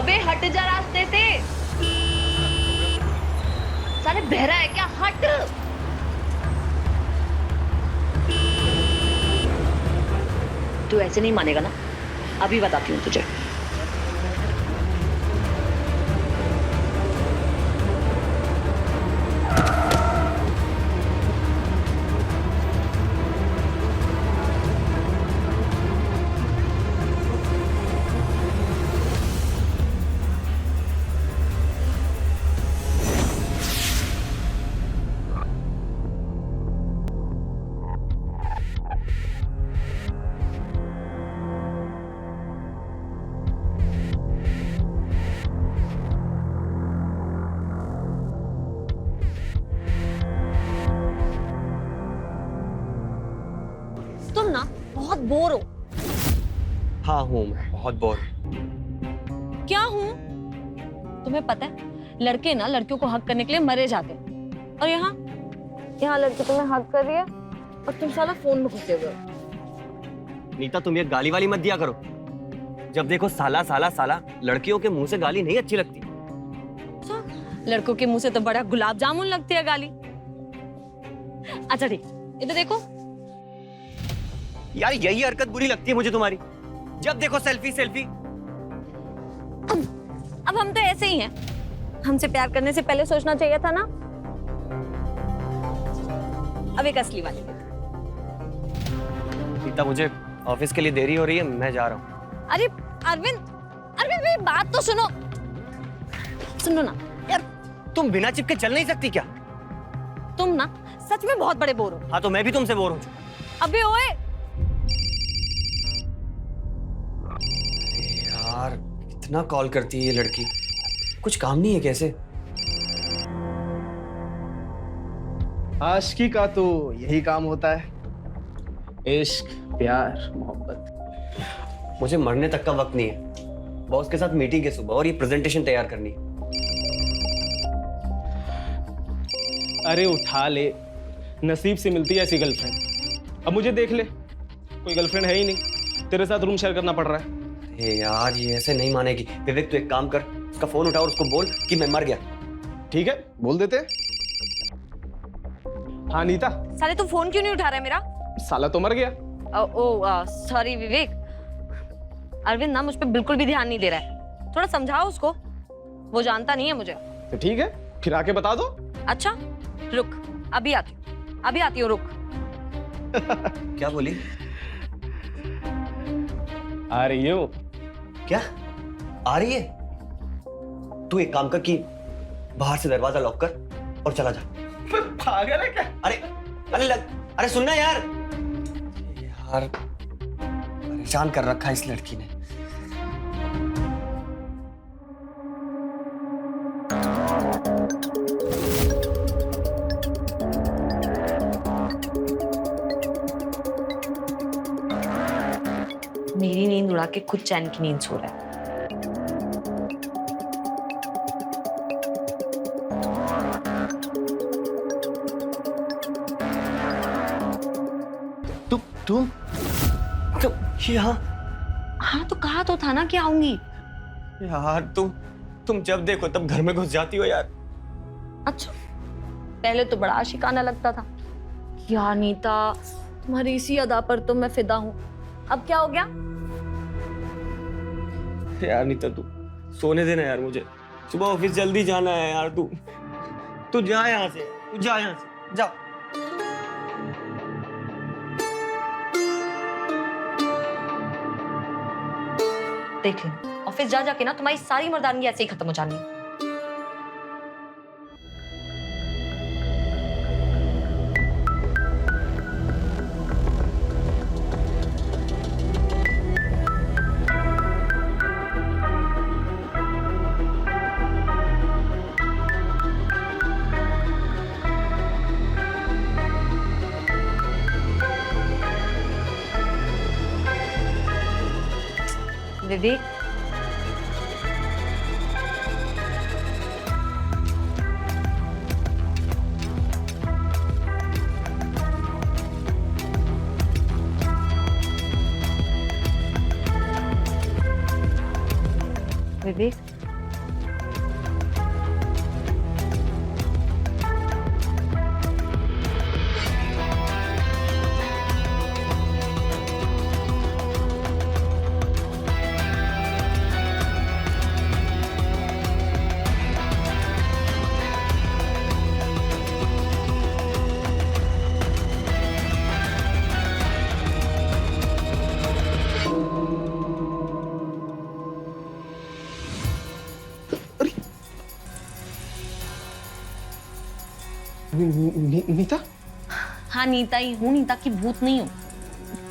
अबे हट जा रास्ते से। साले बहरा है क्या? हट। तू ऐसे नहीं मानेगा ना, अभी बताती हूँ तुझे। तुम ना बहुत बोर हो। हाँ हूँ, मैं बहुत बोर। क्या हूँ? तुम्हें पता है लड़के ना लड़कियों को हक करने के लिए मरे जाते हैं, और यहाँ लड़की तुम्हें हक कर रही है और तुम साला फोन में घुसे हुए हो। नीता, तुम ये गाली वाली मत दिया करो। जब देखो साला साला साला। लड़कियों के मुंह से गाली नहीं अच्छी लगती। लड़कों के मुंह से तो बड़ा गुलाब जामुन लगती है गाली। अच्छा ठीक, इधर देखो। यार यही हरकत बुरी लगती है मुझे तुम्हारी। जब देखो सेल्फी सेल्फी। अब हम तो ऐसे ही हैं। हमसे प्यार करने से पहले सोचना चाहिए था ना। अब एक असली वाली। नीता, मुझे ऑफिस के लिए देरी हो रही है, मैं जा रहा हूँ। अरे अरविंद, अरविंद मेरी बात तो सुनो। सुनो ना यार, तुम बिना चिपके चल नहीं सकती क्या? तुम ना सच में बहुत बड़े बोर हो। हाँ तो मैं भी तुमसे बोर हो चुका। अबे ओए, यार इतना कॉल करती है ये लड़की, कुछ काम नहीं है कैसे? आशिकी का तो यही काम होता है, इश्क, प्यार, मोहब्बत। मुझे मरने तक का वक्त नहीं है। बॉस के साथ मीटिंग है सुबह और ये प्रेजेंटेशन तैयार करनी है। अरे उठा ले, नसीब से मिलती है ऐसी गर्लफ्रेंड। अब मुझे देख ले, कोई गर्लफ्रेंड है ही नहीं, तेरे साथ रूम शेयर करना पड़ रहा है। यार ये ऐसे नहीं मानेगी। विवेक तू एक काम कर, उसका फोन उठा और उसको बोल कि मैं मर गया। ठीक है, बोल देते। हाँ नीता। साले तू फोन क्यों नहीं उठा रहा है मेरा? साला तो मर गया। सॉरी विवेक। अरविंद ना मुझ पे बिल्कुल भी ध्यान नहीं दे रहा है। थोड़ा समझाओ उसको, वो जानता नहीं है मुझे। तो ठीक है, फिर आके बता दो। अच्छा रुक, अभी आती हूँ, रुक। क्या बोली? आ रही हो? क्या आ रही है? तू एक काम कर कि बाहर से दरवाजा लॉक कर और चला जा। पागल है क्या? अरे सुनना यार। यार परेशान कर रखा है इस लड़की ने। मेरी नींद उड़ा के खुद चैन की नींद सो रहा है। तुम यहाँ? हाँ तो कहा तो था ना कि आऊंगी। यार तुम जब देखो तब घर में घुस जाती हो यार। अच्छा, पहले तो बड़ा आशिकाना लगता था। यार नीता, तुम्हारी इसी अदा पर तो मैं फिदा हूँ। अब क्या हो गया? यार नीता, तू सोने देना यार मुझे। सुबह ऑफिस जल्दी जाना है यार। तू जा यहाँ से, जा। देख ले, ऑफिस जा जाके ना तुम्हारी सारी मर्दानगी ऐसे ही खत्म हो जानी है। विवेक, विवेक नीता, हाँ नीता ही हूँ, नीता की भूत नहीं हूँ।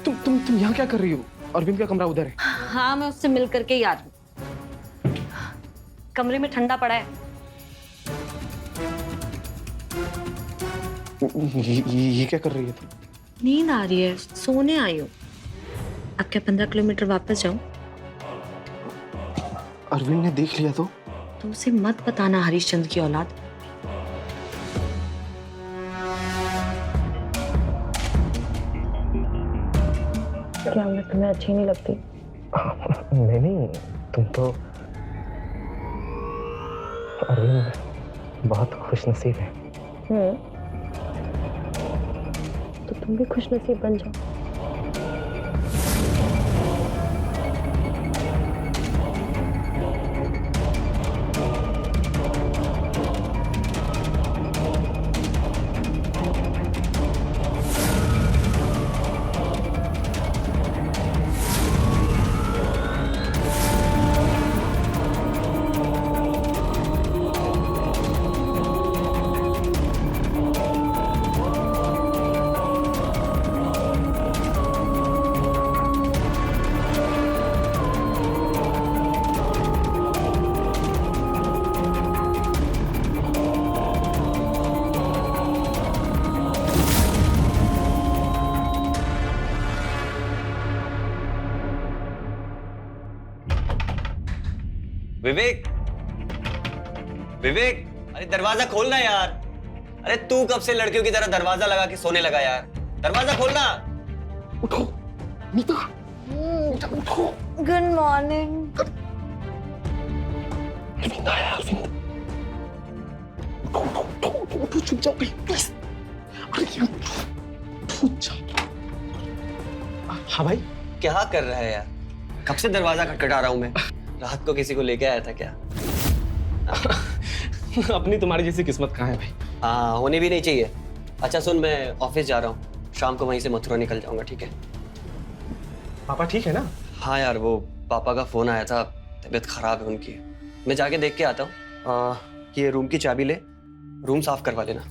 तुम यहाँ क्या कर रही हो? अरविंद का कमरा उधर है। हाँ मैं उससे मिल करके ही आ रही हूँ। कमरे में ठंडा पड़ा है। ये क्या कर रही है तुम? नींद आ रही है, सोने आई हूँ। अब क्या 15 किलोमीटर वापस जाऊं? अरविंद ने देख लिया तो उसे मत बताना हरिश्चंद्र की औलाद। क्या मैं तुम्हें अच्छी नहीं लगती? नहीं, तुम तो अरविंद बहुत खुशनसीब है। तो तुम भी खुशनसीब बन जाओ। विवेक, विवेक, अरे दरवाजा खोलना यार। अरे तू कब से लड़कियों की तरह दरवाजा लगा के सोने लगा यार? दरवाजा खोलना। उठो नीता, उठो। Good morning. अरविंद आया, अरविंद। उठो, छुप जाओ प्लीज। अरे उठो जाओ। हाँ भाई, क्या कर रहा है यार? कब से दरवाजा खटखटा रहा हूं मैं। रात को किसी को लेके आया था क्या? अपनी तुम्हारी जैसी किस्मत कहाँ है भाई? हाँ, होनी भी नहीं चाहिए। अच्छा सुन, मैं ऑफिस जा रहा हूँ, शाम को वहीं से मथुरा निकल जाऊंगा, ठीक है? पापा ठीक है ना? हाँ यार, वो पापा का फोन आया था, तबीयत खराब है उनकी। मैं जाके देख के आता हूँ। ये रूम की चाबी ले, रूम साफ करवा देना,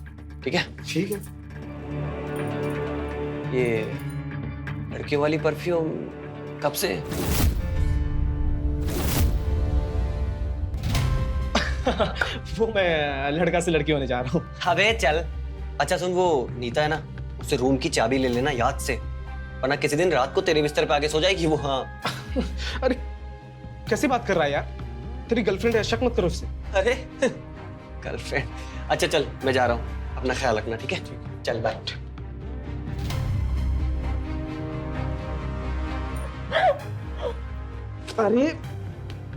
ठीक है? ठीक है। ये लड़की वाली परफ्यूम कब से? वो मैं लड़का से लड़की होने जा रहा हूँ। अबे चल। अच्छा सुन, वो नीता है ना, उसे रूम की चाबी ले लेना याद से, वरना किसी दिन रात को तेरे बिस्तर पे आके सो जाएगी वो। हाँ। अरे कैसी बात कर रहा है यार? तेरी गर्लफ्रेंड है, शक मत करो उससे। अरे गर्लफ्रेंड? अच्छा चल, मैं जा रहा हूँ, अपना ख्याल रखना, ठीक है? चल बाय। अरे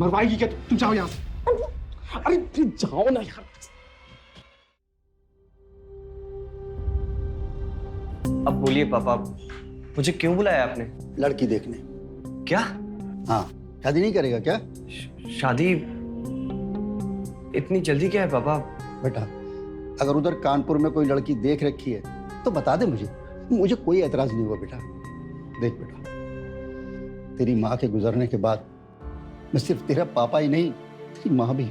मरवाएगी क्या? तुम जाओ यहाँ से। अरे तुम जाओ ना यार। अब बोलिए पापा, मुझे क्यों बुलाया आपने? लड़की देखने। क्या? हाँ, शादी नहीं करेगा क्या? शादी इतनी जल्दी क्या है पापा? बेटा, अगर उधर कानपुर में कोई लड़की देख रखी है तो बता दे मुझे कोई एतराज नहीं हुआ बेटा। देख बेटा, तेरी माँ के गुजरने के बाद मैं सिर्फ तेरा पापा ही नहीं, तेरी माँ भी।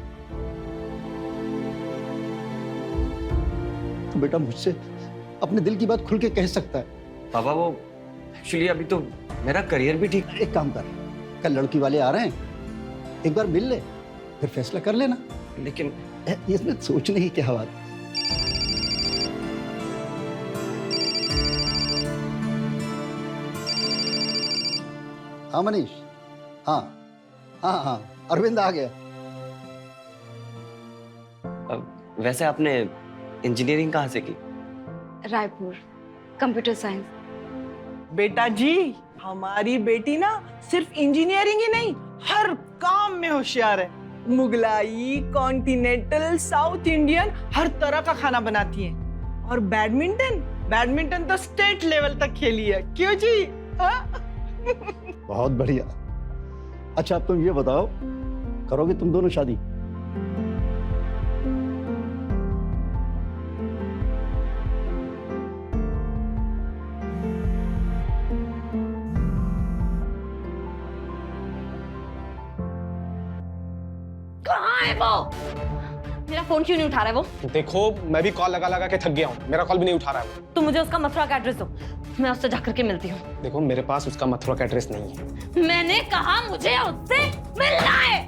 तो बेटा मुझसे अपने दिल की बात खुल के कह सकता है। पापा वो एक्चुअली अभी तो मेरा करियर भी ठीक। एक काम कर, कल लड़की वाले आ रहे हैं, एक बार मिल ले, फिर फैसला कर लेना। लेकिन इसमें सोचने की क्या बात। हाँ मनीष, हाँ हाँ हाँ, अरविंद आ गया। वैसे आपने इंजीनियरिंग कहाँ से की? Raipur, computer science. बेटा जी, हमारी बेटी ना सिर्फ इंजीनियरिंग ही नहीं, हर काम में होशियार है। मुगलाई, कॉन्टिनेंटल, साउथ इंडियन, हर तरह का खाना बनाती है। और बैडमिंटन तो स्टेट लेवल तक खेली है। क्यों जी? हाँ? बहुत बढ़िया। अच्छा अब तुम ये बताओ, करोगे तुम दोनों शादी? कहाँ है वो? मेरा फोन क्यों नहीं उठा रहा है वो? देखो मैं भी कॉल लगा लगा के थक गया हूँ, मेरा कॉल भी नहीं उठा रहा है वो। तुम मुझे उसका मथुरा का एड्रेस दो, मैं उससे जाकर के मिलती हूँ। देखो मेरे पास उसका मथुरा का एड्रेस नहीं है। मैंने कहा मुझे उससे मिलना है।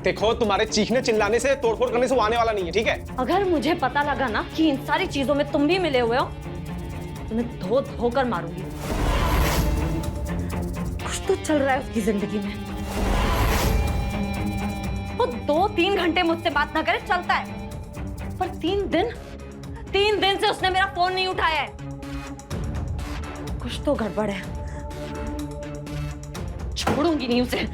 देखो तुम्हारे चीखने चिल्लाने से, तोड़फोड़ करने से वो आने वाला नहीं है, ठीक है? अगर मुझे पता लगा ना कि इन सारी चीजों में तुम भी मिले हुए हो, तो मैं धो धो कर मारूंगी। कुछ तो चल रहा है उसकी जिंदगी में। वो 2-3 घंटे मुझसे बात ना करे चलता है, पर 3 दिन से उसने मेरा फोन नहीं उठाया है। कुछ तो गड़बड़ है, छोड़ूंगी नहीं उसे।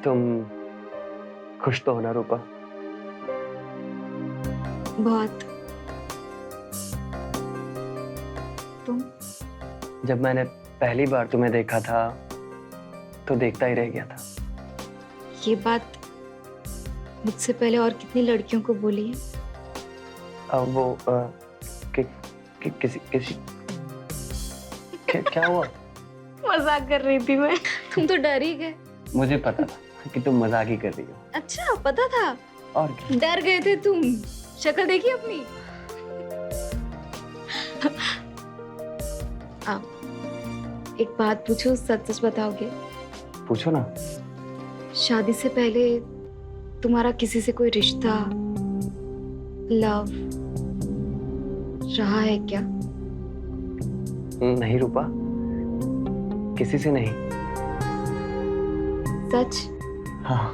तुम खुश तो हो ना रूपा? बहुत। तुम? जब मैंने पहली बार तुम्हें देखा था तो देखता ही रह गया था। ये बात मुझसे पहले और कितनी लड़कियों को बोली है? अब वो किसी क्या हुआ? मजाक कर रही थी मैं। तुम तो डर ही गए। मुझे पता था कि तुम मजाक ही कर रही हो। अच्छा पता था? और क्या? डर गए थे तुम? शक्ल देखी अपनी? एक बात पूछो, सच सच बताओगे? पूछो ना। शादी से पहले तुम्हारा किसी से कोई रिश्ता, लव रहा है क्या? नहीं रूपा, किसी से नहीं। सच? हाँ,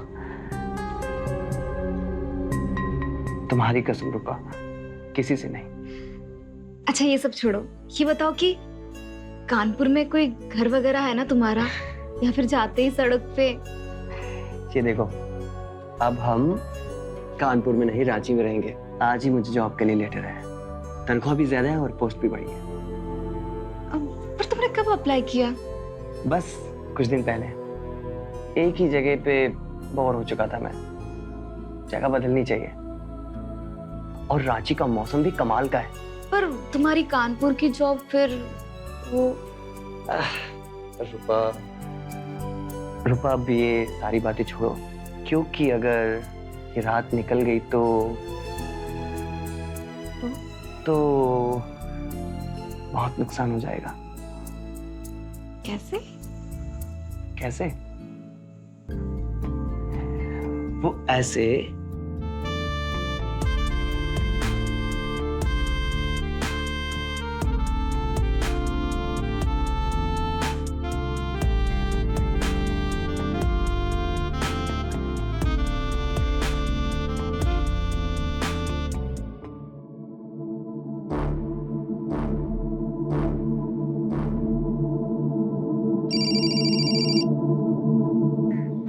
तुम्हारी कसम रूपा, किसी से नहीं। अच्छा ये सब छोड़ो, ये बताओ कि कानपुर में कोई घर वगैरह है ना तुम्हारा, या फिर जाते ही सड़क पे? ये देखो, अब हम कानपुर में नहीं रांची में रहेंगे। आज ही मुझे जॉब के लिए लेटर है, तनख्वाह भी ज्यादा है और पोस्ट भी बढ़ी है। पर तुमने कब अप्लाई किया? बस कुछ दिन पहले। एक ही जगह पे बोर हो चुका था मैं, जगह बदलनी चाहिए। और रांची का मौसम भी कमाल का है। पर तुम्हारी कानपुर की जॉब फिर वो? रूपा अब ये सारी बातें छोड़ो, क्योंकि अगर ये रात निकल गई तो बहुत नुकसान हो जाएगा। कैसे? कैसे? वो ऐसे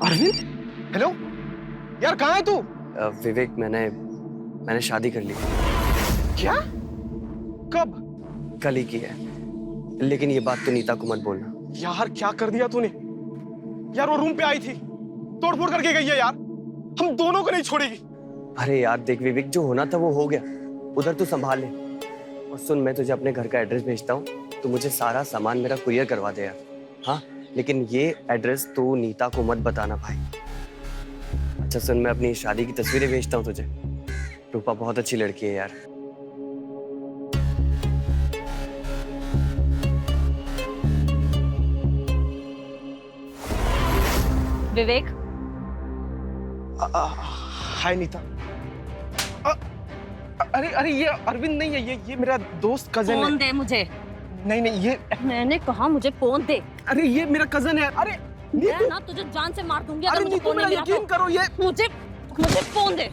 अरविंद, हेलो यार, कहाँ है तू? विवेक, मैंने शादी कर ली। क्या? कब? कल ही की है, लेकिन ये बात तो नीता को मत बोलना। यार क्या कर दिया तूने? यार वो रूम पे आई थी, तोड़फोड़ करके गई है यार, हम दोनों को नहीं छोड़ेगी। अरे यार देख विवेक, जो होना था वो हो गया, उधर तू संभाल ले। और सुन, मैं तुझे अपने घर का एड्रेस भेजता हूँ, तो मुझे सारा सामान मेरा कुरियर करवा दे यार। हाँ, लेकिन ये एड्रेस तू नीता को मत बताना भाई। अच्छा सुन, मैं अपनी शादी की तस्वीरें भेजता हूँ तुझे। रूपा बहुत अच्छी लड़की है यार। विवेक, हाय नीता। अरे ये अरविंद नहीं है, ये मेरा दोस्त कजन है। फोन दे मुझे। नहीं ये मैंने कहा मुझे फोन दे। अरे ये मेरा कजन है। अरे मैं ना तुझे जान से मार दूंगी अगर अरे मुझे नीतू, फोन मेरा नहीं मिला यकीन तो। करो, ये मुझे फोन दे।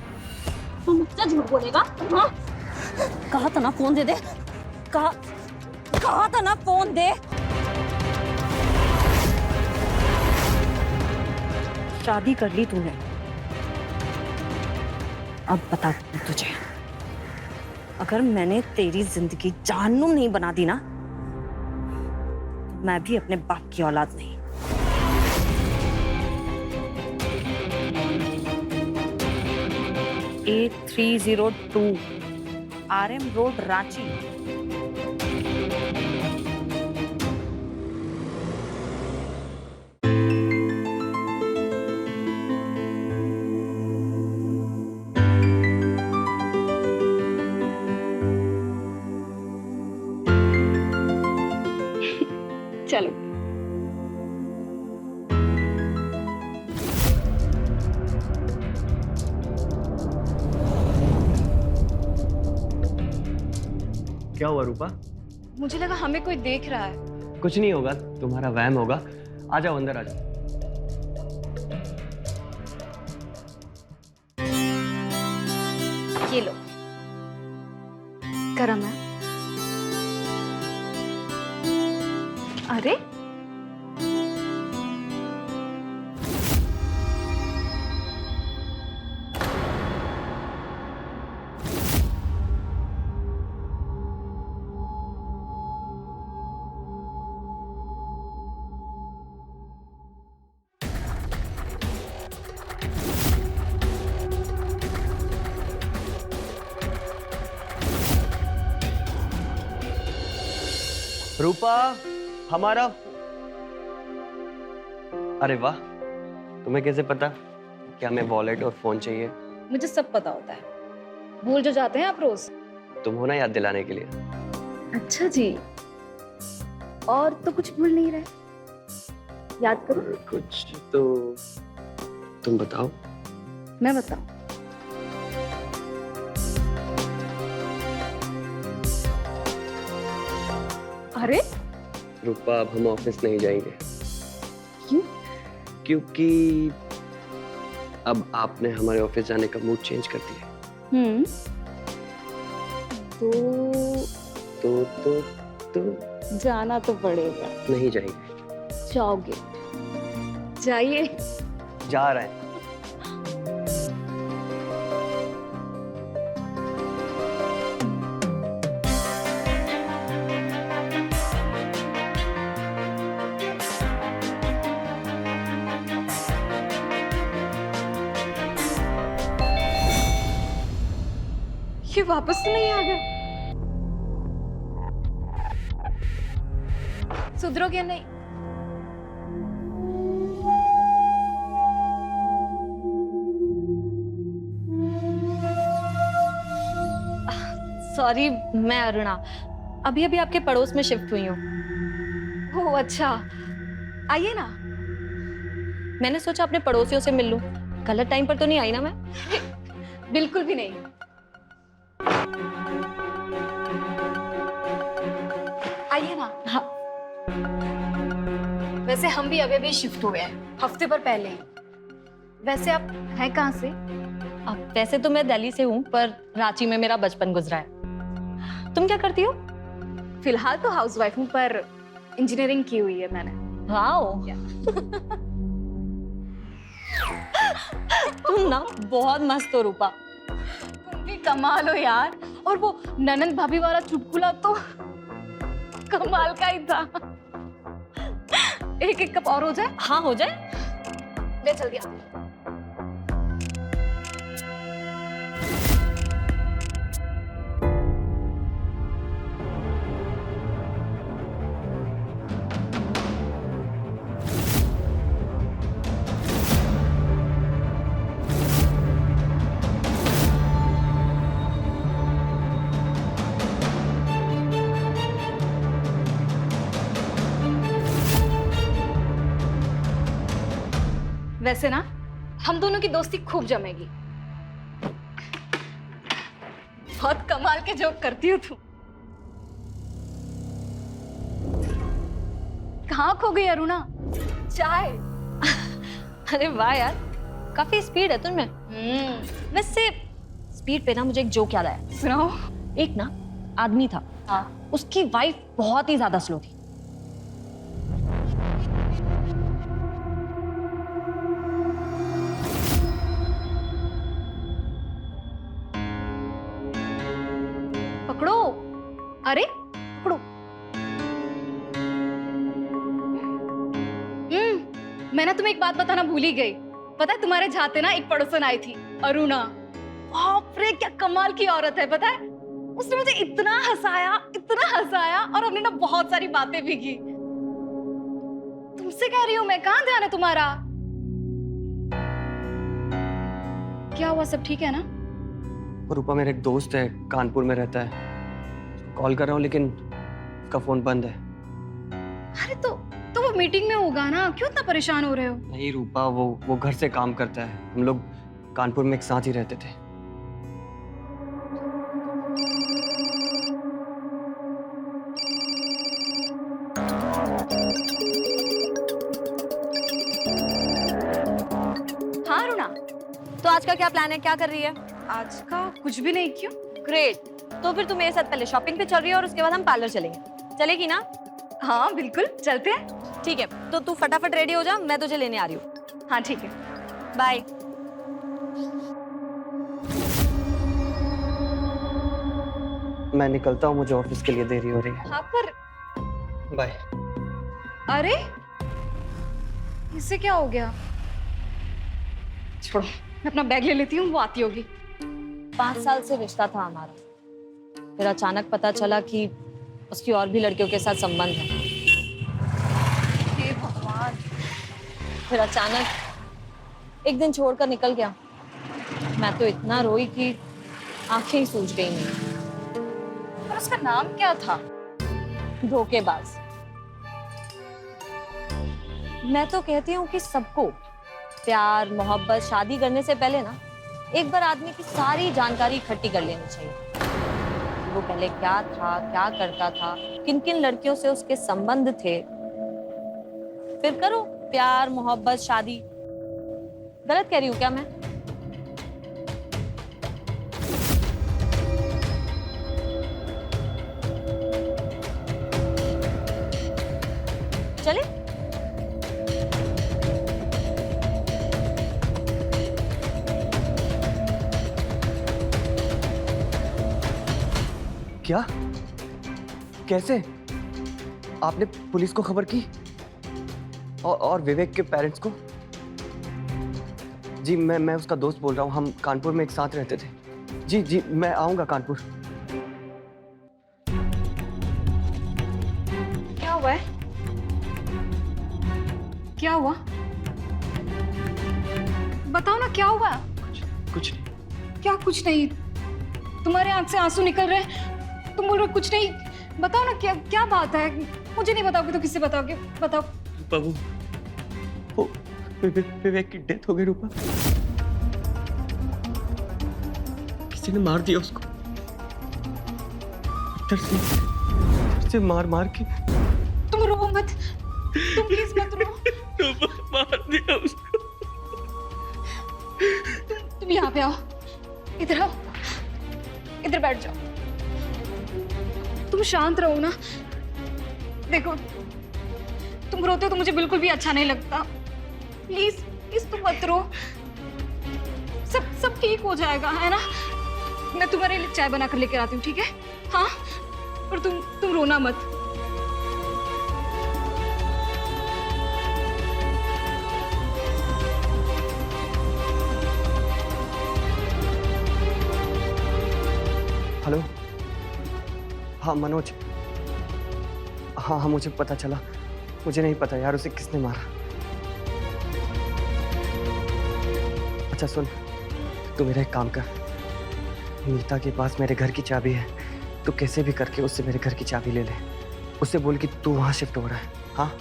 तू मुझसे झूठ बोलेगा? हाँ? कहा था ना फोन दे दे। कहा था ना फोन दे। शादी कर ली तूने, अब बता तुझे, अगर मैंने तेरी जिंदगी जहन्नुम नहीं बना दी ना, तो मैं भी अपने बाप की औलाद नहीं। A302 RM road Ranchi. चलो। क्या हुआ रूपा? मुझे लगा हमें कोई देख रहा है। कुछ नहीं होगा, तुम्हारा वहम होगा। आ जाओ अंदर, आ जाओ। ये लो, गरम है। अरे रूपा, हमारा। अरे वाह, तुम्हें कैसे पता कि हमें वॉलेट और फोन चाहिए? मुझे सब पता होता है, भूल जो जाते हैं आप रोज। तुम हो ना याद दिलाने के लिए। अच्छा जी, और तो कुछ भूल नहीं रहे, याद करो। कुछ तो तुम बताओ। मैं बताऊं? अरे रूपा, अब हम ऑफिस नहीं जाएंगे। क्यों? क्योंकि अब आपने हमारे ऑफिस जाने का मूड चेंज कर दिया। तो तो जाना तो पड़ेगा। नहीं जाएंगे। जाओगे? जाइए। जा रहे हैं। ये वापस तो नहीं आ गया? सुधरोगे नहीं? सॉरी, मैं अरुणा अभी अभी आपके पड़ोस में शिफ्ट हुई हूँ। ओह अच्छा, आइए ना। मैंने सोचा अपने पड़ोसियों से मिल लूं। गलत टाइम पर तो नहीं आई ना मैं? बिल्कुल भी नहीं। आइए ना। हाँ। वैसे हम भी अभी अभी शिफ्ट हुए हैं, हफ्ते भर पहले ही। वैसे आप हैं कहाँ से? अब वैसे तो मैं दिल्ली से हूँ, पर रांची में मेरा बचपन गुजरा है। तुम क्या करती हो? फिलहाल तो हाउसवाइफ हूँ, पर इंजीनियरिंग की हुई है मैंने। वाओ। तुम ना बहुत मस्त हो रूपा। तुम भी कमाल हो यार। और वो ननंद भाभी वाला चुटकुला तो कमाल का ही था। एक कप और हो जाए? हाँ हो जाए। ले चल दिया। वैसे ना हम दोनों की दोस्ती खूब जमेगी। बहुत कमाल के जोक करती हो तुम। कहाँ खो गई अरुणा? चाय। अरे वाह यार, काफी स्पीड है तुममें। वैसे स्पीड पे ना मुझे एक जोक याद आया। सुनाओ। एक ना आदमी था, हाँ। उसकी वाइफ बहुत ही ज्यादा स्लो थी। पकड़ो। अरे पकड़ो। मैं ना तुम्हें एक बात बताना भूल ही गई। पता है तुम्हारे जाते ना एक पड़ोसन आई थी, अरुणा। बाप रे क्या कमाल की औरत है, पता है? उसने मुझे इतना हंसाया और हमने ना बहुत सारी बातें भी की। तुमसे कह रही हूँ मैं, कहाँ ध्यान है तुम्हारा? क्या हुआ, सब ठीक है ना? रूपा, मेरा एक दोस्त है, कानपुर में रहता है। कॉल कर रहा हूँ लेकिन उसका फोन बंद है। अरे तो वो मीटिंग में होगा ना, क्यों इतना परेशान हो रहे हो? नहीं रूपा, वो घर से काम करता है। हम लोग कानपुर में एक साथ ही रहते थे। हाँ अरुणा, तो आज का क्या प्लान है, क्या कर रही है? आज का कुछ भी नहीं, क्यों? ग्रेट। तो फिर तू मेरे साथ पहले शॉपिंग पे चल रही है और उसके बाद हम पार्लर चलेंगे, चलेगी ना? हाँ बिल्कुल, चलते हैं। ठीक है, तो तू फटाफट रेडी हो जा, मैं तुझे लेने आ रही हूँ। हाँ ठीक है। बाय। मैं निकलता हूँ, मुझे ऑफिस के लिए देरी हो रही है। हाँ पर बाय। अरे इससे क्या हो गया? छोड़ो, मैं अपना बैग ले लेती हूँ, वो आती होगी। 5 साल से रिश्ता था हमारा, फिर अचानक पता चला कि उसकी और भी लड़कियों के साथ संबंध है। हे भगवान। फिर अचानक एक दिन छोड़कर निकल गया। मैं तो इतना रोई कि आंखें ही सूज गई मेरी। और उसका नाम क्या था? धोखेबाज। मैं तो कहती हूँ कि सबको प्यार मोहब्बत शादी करने से पहले ना एक बार आदमी की सारी जानकारी इकट्ठी कर लेनी चाहिए। वो पहले क्या था, क्या करता था, किन किन लड़कियों से उसके संबंध थे, फिर करो प्यार मोहब्बत शादी। गलत कह रही हूँ क्या मैं? चले? क्या? कैसे? आपने पुलिस को खबर की? और विवेक के पेरेंट्स को? जी मैं उसका दोस्त बोल रहा हूँ, हम कानपुर में एक साथ रहते थे। जी जी मैं आऊंगा कानपुर। क्या हुआ है? क्या हुआ? बताओ ना, क्या हुआ? कुछ नहीं। क्या कुछ नहीं? तुम्हारे आंख से आंसू निकल रहे हैं, तुम बोल रहे हो कुछ नहीं। बताओ ना, क्या क्या बात है? मुझे नहीं बताओगे तो किससे बताओगे? बताओ। बाबू, वो विवेक की डेथ हो गई रूपा। किसी ने मार दिया उसको, इधर से मार मार के। तुम रो मत, तुम प्लीज मत रो। मार दिया उसको। तुम यहाँ पे आओ, इधर आओ, इधर बैठ जाओ। तुम शांत रहो ना। देखो, तुम रोते हो तो मुझे बिल्कुल भी अच्छा नहीं लगता। प्लीज प्लीज तुम मत रो, सब ठीक हो जाएगा, है ना? मैं तुम्हारे लिए चाय बना कर लेकर आती हूँ, ठीक है? हाँ, पर तुम रोना मत। हेलो, हाँ मनोज। हाँ हाँ मुझे पता चला। मुझे नहीं पता यार उसे किसने मारा। अच्छा सुन, तू मेरा एक काम कर, नीता के पास मेरे घर की चाबी है, तू कैसे भी करके उससे मेरे घर की चाबी ले ले। उससे बोल कि तू वहाँ शिफ्ट हो रहा है। हाँ,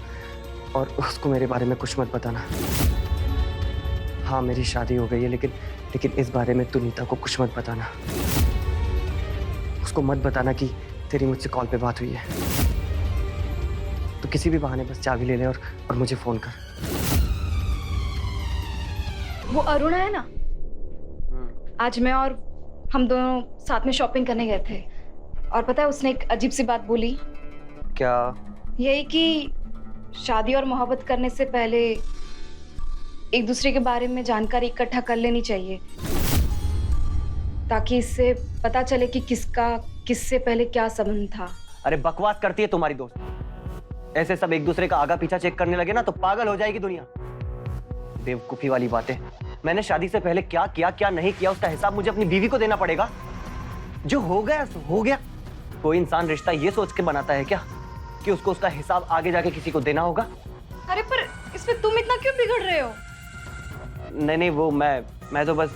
और उसको मेरे बारे में कुछ मत बताना। हाँ मेरी शादी हो गई है, लेकिन इस बारे में तू नीता को कुछ मत बताना। उसको मत बताना कि तेरी मुझसे कॉल पे बात हुई है। तो किसी भी बहाने बस चाबी ले ले और मुझे फोन कर। वो अरुणा है ना, आज मैं और हम दोनों साथ में शॉपिंग करने गए थे, और पता है उसने एक अजीब सी बात बोली। क्या? यही कि शादी और मोहब्बत करने से पहले एक दूसरे के बारे में जानकारी इकट्ठा कर लेनी चाहिए, ताकि इससे पता चले कि किसका किससे पहले क्या संबंध था। अरे बकवास करती है तुम्हारी दोस्त। ऐसे सब एक दूसरे का आगा पीछा चेक करने लगे ना तो पागल हो जाएगी दुनिया। बेवकूफी वाली बातें। मैंने शादी से पहले क्या किया क्या नहीं किया उसका हिसाब मुझे अपनी बीवी को देना पड़ेगा। जो हो गया सो हो गया। कोई इंसान रिश्ता ये सोच के बनाता है क्या कि उसको उसका हिसाब आगे जाके किसी को देना होगा? अरे पर इसमें तुम इतना क्यों बिगड़ रहे हो? नहीं वो मैं तो बस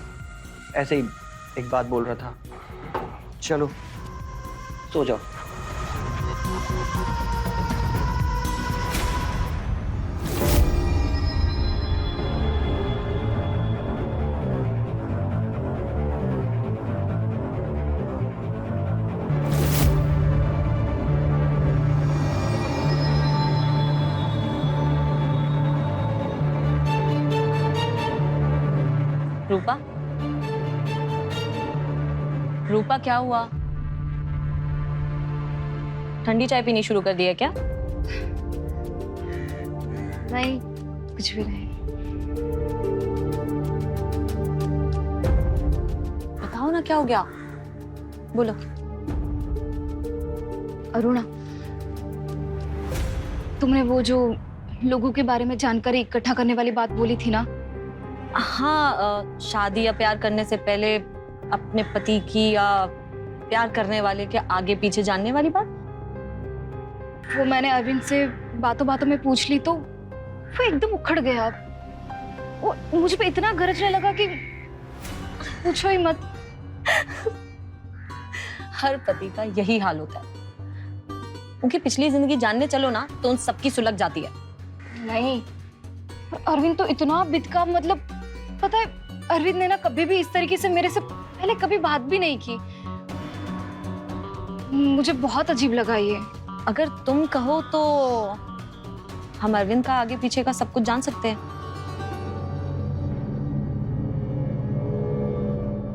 ऐसे ही एक बात बोल रहा था। चलो सो जाओ। रूपा, रूपा क्या हुआ? ठंडी चाय पीनी शुरू कर दी है क्या? नहीं, कुछ भी नहीं। बताओ ना क्या हो गया, बोलो। अरुणा, तुमने वो जो लोगों के बारे में जानकारी इकट्ठा करने वाली बात बोली थी ना? हाँ, शादी या प्यार करने से पहले अपने पति की या प्यार करने वाले के आगे पीछे जानने वाली बात। वो मैंने अरविंद से बातों बातों में पूछ ली तो वो एकदम उखड़ गया। वो मुझ पे इतना गरजने लगा कि पूछो ही मत। हर पति का यही हाल होता है। उनकी पिछली जिंदगी जानने चलो ना तो उन सबकी सुलग जाती है। नहीं, अरविंद तो इतना बिदका, मतलब पता है, अरविंद ने ना कभी भी इस तरीके से मेरे से पहले कभी बात भी नहीं की। मुझे बहुत अजीब लगा ये। अगर तुम कहो तो हम अरविंद का आगे पीछे का सब कुछ जान सकते हैं।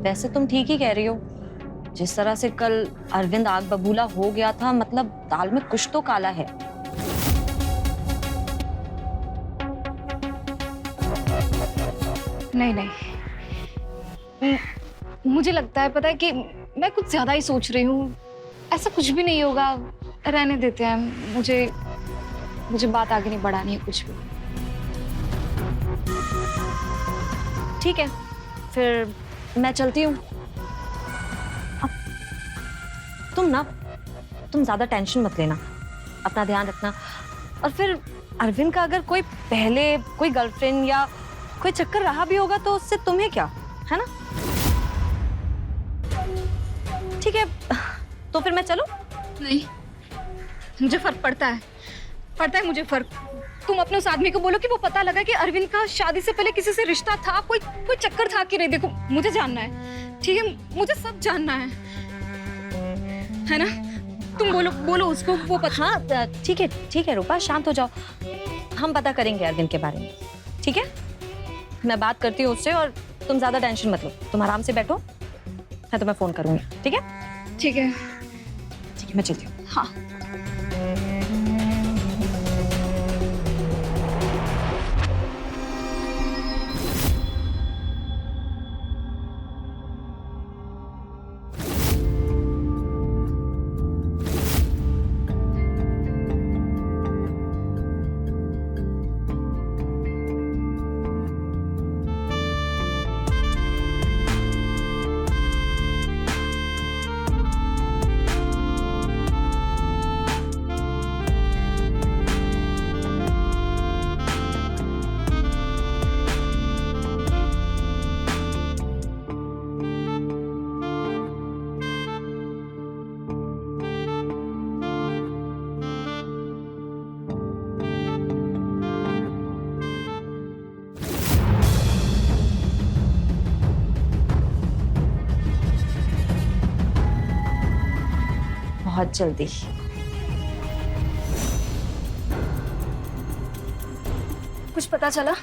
वैसे तुम ठीक ही कह रही हो। जिस तरह से कल अरविंद आग बबूला हो गया था, मतलब दाल में कुछ तो काला है। नहीं नहीं, मुझे लगता है, पता है कि मैं कुछ ज्यादा ही सोच रही हूँ। ऐसा कुछ भी नहीं होगा, रहने देते हैं। मुझे बात आगे नहीं बढ़ानी है कुछ भी। ठीक है, फिर मैं चलती हूँ। तुम ज्यादा टेंशन मत लेना, अपना ध्यान रखना। और फिर अरविंद का अगर कोई पहले कोई गर्लफ्रेंड या कोई चक्कर रहा भी होगा तो उससे तुम्हें क्या, है ना? ठीक है, तो फिर मैं चलूं? नहीं, मुझे फर्क पड़ता है मुझे फर्क। तुम अपने उस आदमी को बोलो कि वो पता लगा कि अरविंद का शादी से पहले किसी से रिश्ता था, कोई चक्कर था कि नहीं। देखो, मुझे जानना है, ठीक है? मुझे सब जानना है ना? तुम बोलो उसको, वो पता। हाँ, ठीक है रूपा, शांत हो जाओ। हम पता करेंगे अरविंद के बारे में, ठीक है? मैं बात करती हूँ उससे, और तुम ज्यादा टेंशन मत लो। तुम आराम से बैठो, मैं तुम्हें फोन करूंगी, ठीक है? ठीक है, मैं चलती हूँ। हाँ। बहुत जल्दी। कुछ पता चला?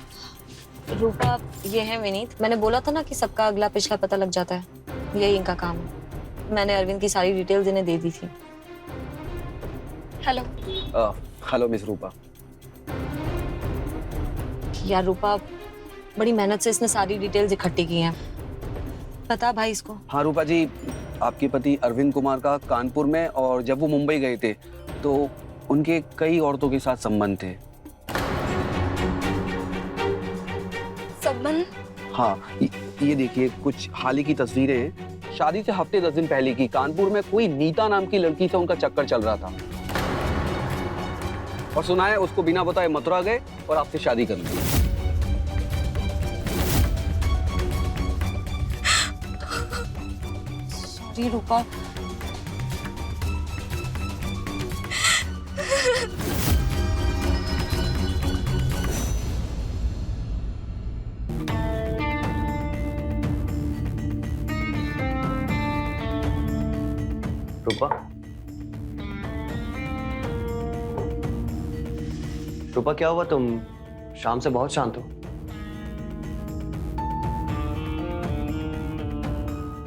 रूपा, ये है विनीत। मैंने बोला था ना कि सबका अगला पिछला पता लग जाता है, यही इनका काम है। मैंने अरविंद की सारी डिटेल्स इन्हें दे दी थी। हेलो। हेलो मिस रूपा। यार रूपा, बड़ी मेहनत से इसने सारी डिटेल्स इकट्ठी की हैं। पता भाई इसको? हाँ रूपा जी, आपके पति अरविंद कुमार का कानपुर में, और जब वो मुंबई गए थे तो उनके कई औरतों के साथ संबंध थे। संबंध? हाँ, ये देखिए कुछ हाल ही की तस्वीरें हैं। शादी से हफ्ते 10 दिन पहले की। कानपुर में कोई नीता नाम की लड़की से उनका चक्कर चल रहा था, और सुना है उसको बिना बताए मथुरा गए और आपसे शादी कर ली। सॉरी रूपा। रूपा, रूपा क्या हुआ? तुम शाम से बहुत शांत हो।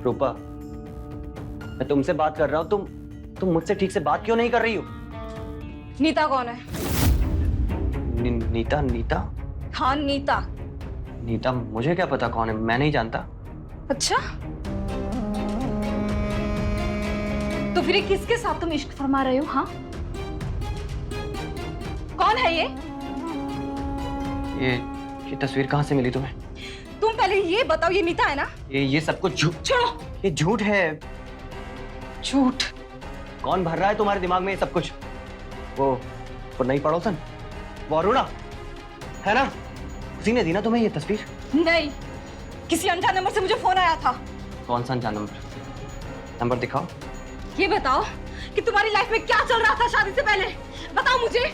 रूपा, मैं तुमसे बात कर रहा हूँ, तुम मुझसे ठीक से बात क्यों नहीं कर रही हो? नीता कौन है? नीता? नीता? हाँ नीता। नीता मुझे क्या पता कौन है, मैं नहीं जानता। अच्छा, तो फिर ये किसके साथ तुम इश्क फरमा रहे हो? हाँ, कौन है ये? ये तस्वीर कहाँ से मिली तुम्हें? तुम पहले ये बताओ, ये नीता है ना? ये सब कुछ झूठ। छोड़ो। ये झूठ है। झूठ? कौन भर रहा है तुम्हारे दिमाग में ये सब कुछ? वो नई पड़ोसन, वो अरुणा है ना? उसी ने दी ना तुम्हें ये तस्वीर? नहीं, किसी अनजान नंबर से मुझे फोन आया था। कौन सा अनजान नंबर? नंबर दिखाओ। ये बताओ कि तुम्हारी लाइफ में क्या चल रहा था शादी से पहले, बताओ मुझे।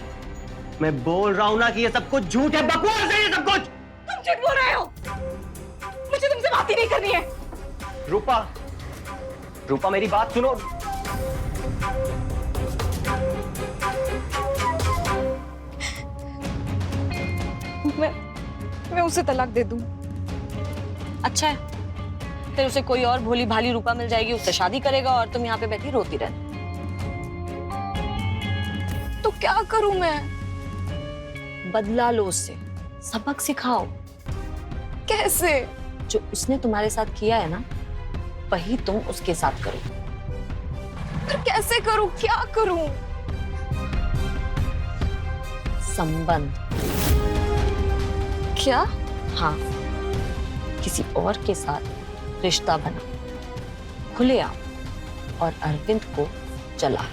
मैं बोल रहा हूँ ना कि ये सब कुछ झूठ है, बकवास है ये सब कुछ। तुम झूठ बोल रहे हो, मुझे तुमसे बात ही नहीं करनी है। रूपा मेरी बात सुनो। मैं उसे तलाक दे दूं? अच्छा है, फिर उसे कोई और भोली भाली रूपा मिल जाएगी, उससे शादी करेगा और तुम यहाँ पे बैठी रोती रहना। तो क्या करूं मैं? बदला लो उससे, सबक सिखाओ। कैसे? जो उसने तुम्हारे साथ किया है ना, वही तुम उसके साथ करो। फिर कैसे करूं, क्या करूं? संबंध। क्या? हाँ, किसी और के साथ रिश्ता बना, खुलेआम, और अरविंद को जला।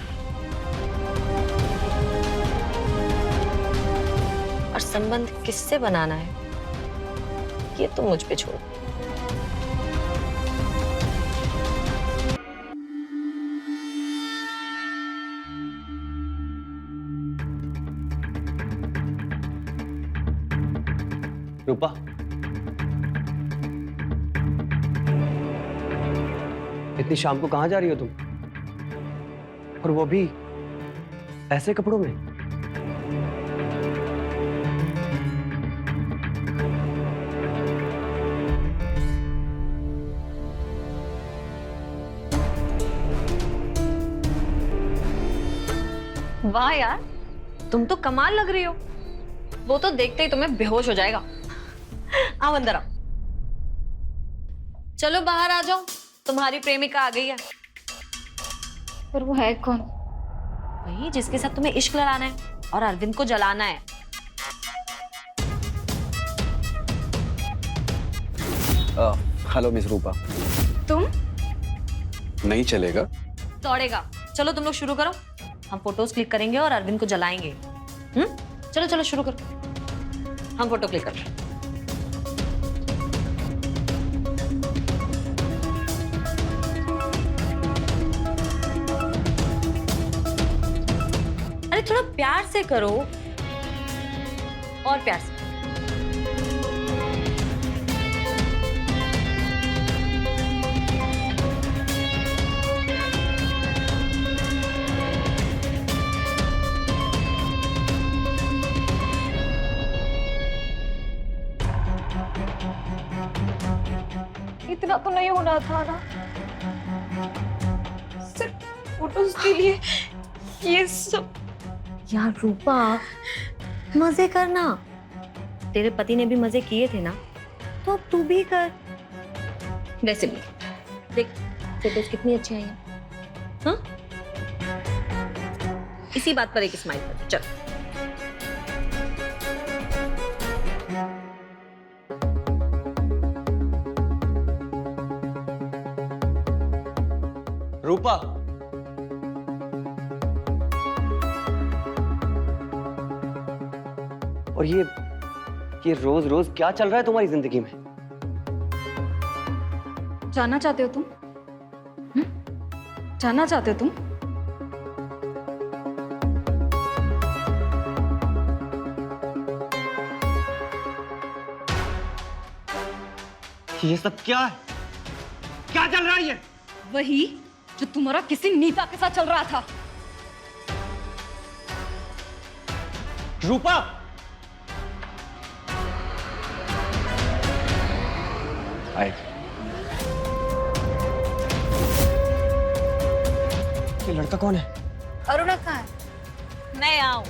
और संबंध किससे बनाना है, ये तो मुझ पे छोड़ो। रूपा, इतनी शाम को कहाँ जा रही हो तुम? और वो भी ऐसे कपड़ों में? वाह यार, तुम तो कमाल लग रही हो। वो तो देखते ही तुम्हें बेहोश हो जाएगा। आओ अंदर आओ। चलो बाहर आ जाओ, तुम्हारी प्रेमिका आ गई है। पर वो है कौन? वही जिसके साथ तुम्हें इश्क लड़ाना है और अरविंद को जलाना है। हेलो मिस रूपा। तुम? नहीं चलेगा? दौड़ेगा। चलो तुम लोग शुरू करो, हम फोटोज क्लिक करेंगे और अरविंद को जलाएंगे। चलो चलो शुरू करो, हम फोटो क्लिक कर रहे हैं। अरे थोड़ा प्यार से करो, और प्यार से। इतना तो नहीं होना था ना, सिर्फ फोटोज के लिए ये सब। यार रूपा, मजे करना। तेरे पति ने भी मजे किए थे ना, तो अब तू भी कर। वैसे भी देख, फोटोज कितनी अच्छी आई हैं। हाँ, इसी बात पर एक स्माइल कर। चल रूपा, और ये रोज रोज क्या चल रहा है तुम्हारी जिंदगी में? जानना चाहते हो तुम? जानना चाहते हो तुम? ये सब क्या है? क्या चल रहा है ये? वही जो तुम्हारा किसी नीता के साथ चल रहा था। रूपा, आए। ये लड़का कौन है? अरुणा कहाँ है? मैं आऊं।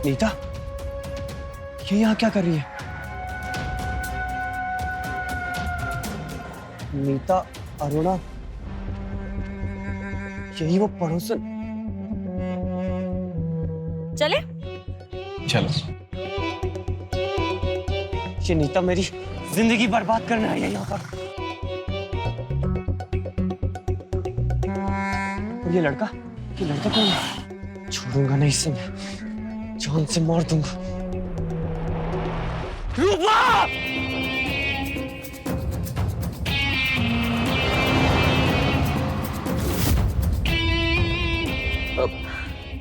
नीता, ये यहाँ क्या कर रही है? नीता, अरुणा, यही वो पड़ोसन। चले? चलो। ये नीता मेरी जिंदगी बर्बाद करने आई है यहाँ पर। और ये लड़का कौन है? छोड़ूंगा नहीं इसे मैं, जान से मार दूंगा। रूपा!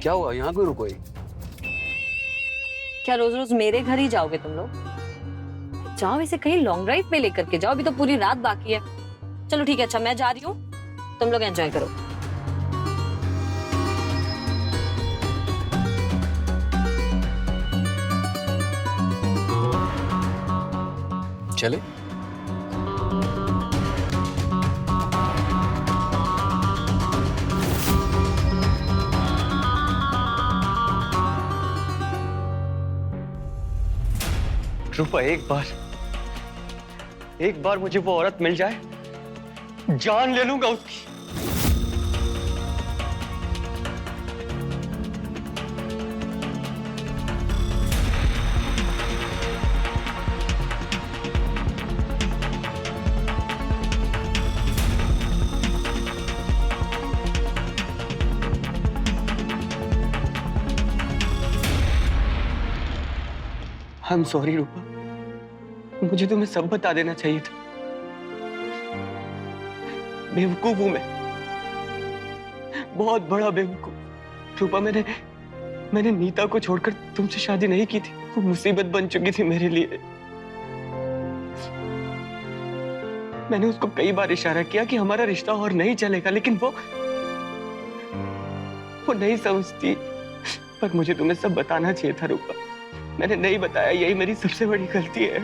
क्या हुआ? यहाँ क्यों रुको? क्या रोज रोज मेरे घर ही जाओगे तुम लोग? जाओ इसे कहीं लॉन्ग ड्राइव पे लेकर के जाओ, अभी तो पूरी रात बाकी है। चलो ठीक है, अच्छा मैं जा रही हूँ, तुम लोग एंजॉय करो। चले। रूपा, एक बार मुझे वो औरत मिल जाए, जान ले लूंगा उसकी। आई एम सॉरी रूपा, मुझे तुम्हें सब बता देना चाहिए था। बेवकूफ हूं मैं, बहुत बड़ा बेवकूफ। रूपा, मैंने नीता को छोड़कर तुमसे शादी नहीं की थी, वो मुसीबत बन चुकी थी मेरे लिए। मैंने उसको कई बार इशारा किया कि हमारा रिश्ता और नहीं चलेगा, लेकिन वो नहीं समझती। पर मुझे तुम्हें सब बताना चाहिए था रूपा, मैंने नहीं बताया, यही मेरी सबसे बड़ी गलती है।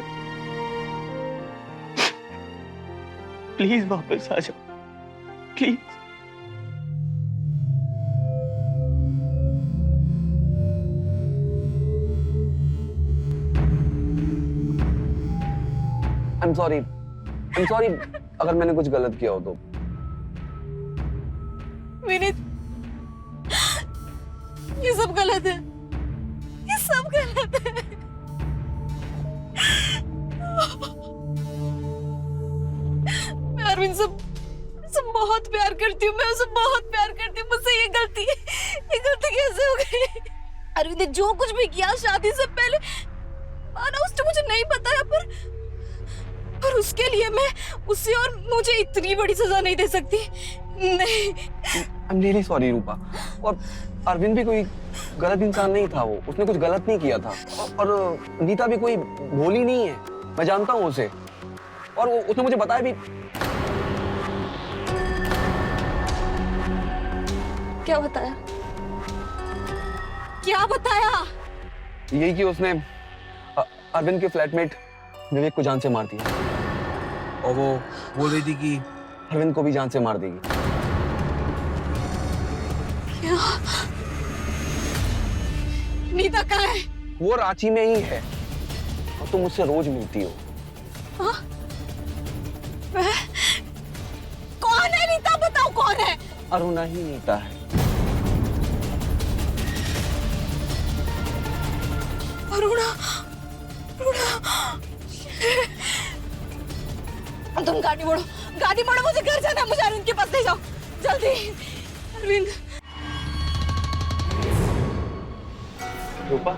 प्लीज वापस आ जाओ, प्लीज। I'm sorry अगर मैंने कुछ गलत किया हो तो। विनीत, ये सब गलत है, ये सब गलत है। मैं अरविंद से बहुत प्यार करती हूँ, मैं उसे बहुत प्यार करती हूँ। मुझसे ये गलती कैसे हो गई? अरविंद ने जो कुछ भी किया शादी से पहले, माना उसने मुझे नहीं बताया, पर उसके लिए मैं उसे और मुझे इतनी बड़ी सजा नहीं दे सकती। नहीं। I'm really sorry रूपा। और अरविंद भी कोई गलत इंसान नहीं था, वो उसने कुछ गलत नहीं किया था। और नीता भी कोई भोली नहीं है, मैं जानता हूँ उसे, और उसने मुझे बताया भी। क्या बताया? क्या बताया? यही कि उसने अरविंद के फ्लैटमेट विवेक को जान से मार दिया, और वो बोल रही थी कि अरविंद को भी जान से मार देगी। क्या? नीता कहाँ है? वो रांची में ही है, और तुम मुझसे रोज मिलती हो। हाँ? कौन है नीता? बताओ कौन है? अरुणा ही नीता है। अरुणा, तुम गाड़ी मोड़ो, मुझे घर जाना है, मुझे अरविंद के पास ले जाओ जल्दी। अरविंद। रूपा,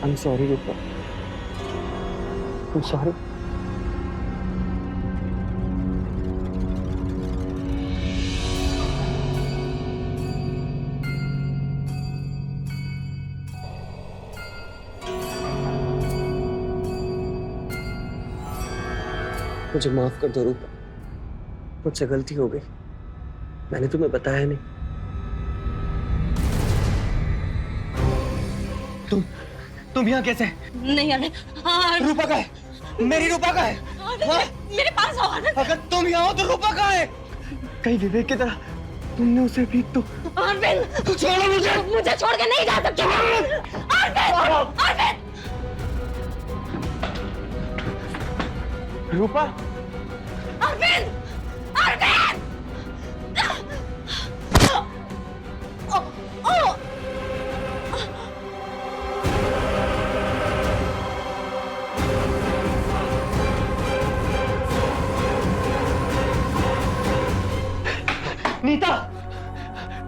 I'm sorry Rupa, I'm sorry। मुझे माफ कर दो रूपा, मुझसे गलती हो गई। मैंने तुम्हें बताया नहीं। तुम यहाँ कैसे? नहीं आनंद, हाँ रूपा का है, मेरी रूपा का है। मेरे पास आओ आनंद। अगर तुम यहाँ हो तो रूपा का है। कहीं विवेक की तरह तुमने उसे भी तो अरविंद, छोड़ो मुझे। मुझे छोड़ के नहीं जा सकते। अरविंद, अरविंद, रूपा, अरविंद, अरविंद। नीता,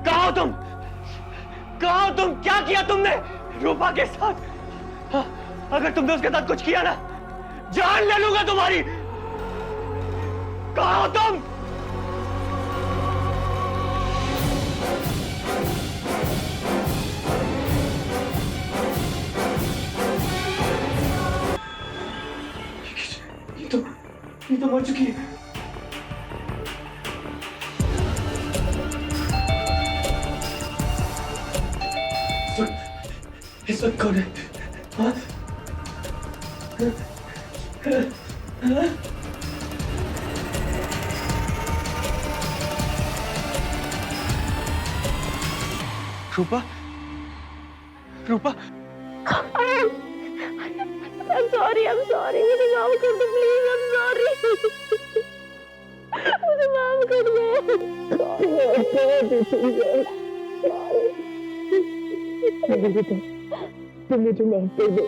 कहाँ हो तुम? कहाँ हो तुम? क्या किया तुमने रूपा के साथ? हाँ, अगर तुमने उसके साथ कुछ किया ना, जान ले लूंगा तुम्हारी। कहाँ हो तुम? ये तो मर चुकी है। इस वक्त कौन है? हाँ? रूपा, रूपा, I'm sorry, मुझे माफ कर दो प्लीज, I'm sorry। मुझे माफ कर दो। तुम मुझे माफ कर दो,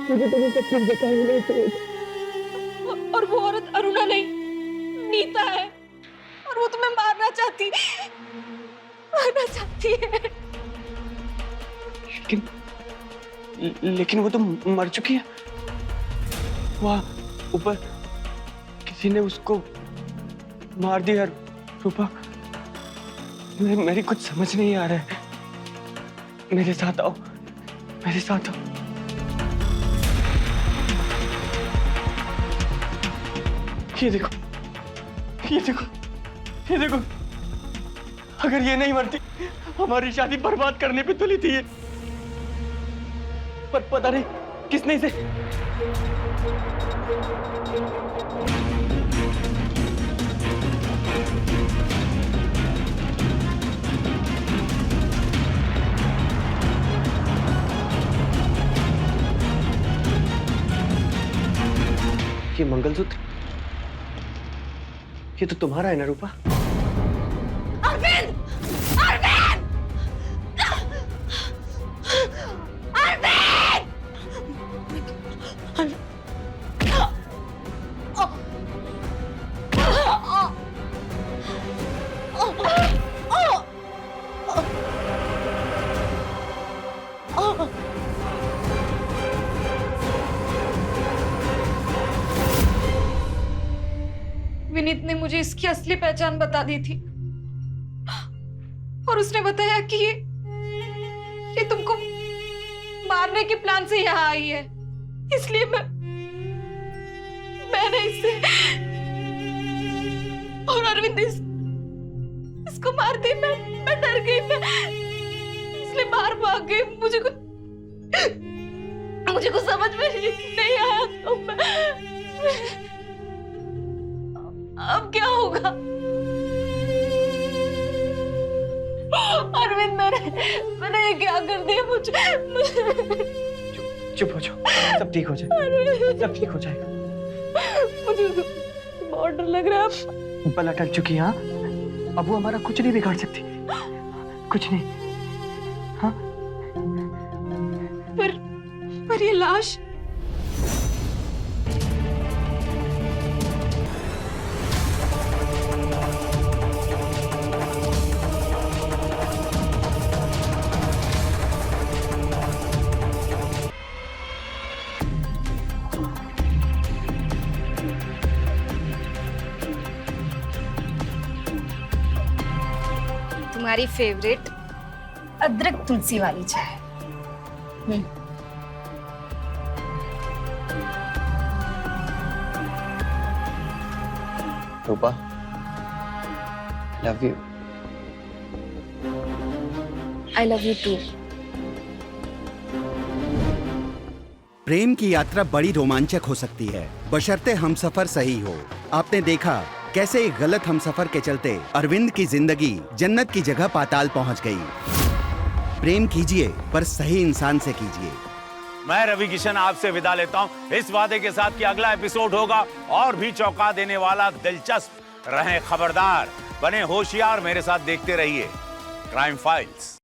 मुझे तुम्हें सब कुछ बताया नहीं चाहिए। और वो औरत अरुणा नहीं, नीता है, और वो तुम्हें मारना चाहती है। लेकिन वो तो मर चुकी है। वहाँ ऊपर किसी ने उसको मार दिया। रूपा, मेरी कुछ समझ नहीं आ रहा है। मेरे साथ आओ, मेरे साथ आओ। ये देखो, ये देखो, ये देखो। अगर ये नहीं मरती, हमारी शादी बर्बाद करने पे तुली थी ये। पर पता नहीं किसने इसे। ये मंगलसूत्र, ये तो तुम्हारा है ना रूपा? अरविंद! अरविंद! विनीत ने मुझे इसकी असली पहचान बता दी थी, और उसने बताया कि ये तुमको मारने के प्लान से यहाँ आई है। इसलिए मैंने इसे और अरविंद इसको मारते मैं डर गई, मैं इसलिए बाहर भाग गई। मुझे कुछ समझ में नहीं आया, तो अब क्या होगा? अरविंद, मैंने ये क्या कर दिया? मुझे चुप हो जाओ, सब ठीक हो जाएगा, सब ठीक हो जाएगा। मुझे बहुत डर लग रहा है। बला टल चुकी है। हाँ, अब वो हमारा कुछ नहीं बिगाड़ सकती, कुछ नहीं। हाँ, पर ये लाश, तुम्हारी फेवरेट अदरक तुलसी वाली चाय। Rupa, love you. I love you too. प्रेम की यात्रा बड़ी रोमांचक हो सकती है, बशर्ते हमसफर सही हो। आपने देखा कैसे एक गलत हमसफर के चलते अरविंद की जिंदगी जन्नत की जगह पाताल पहुंच गई। प्रेम कीजिए पर सही इंसान से कीजिए। मैं रवि किशन आपसे विदा लेता हूं इस वादे के साथ कि अगला एपिसोड होगा और भी चौंका देने वाला, दिलचस्प। रहें खबरदार, बने होशियार, मेरे साथ देखते रहिए क्राइम फाइल्स।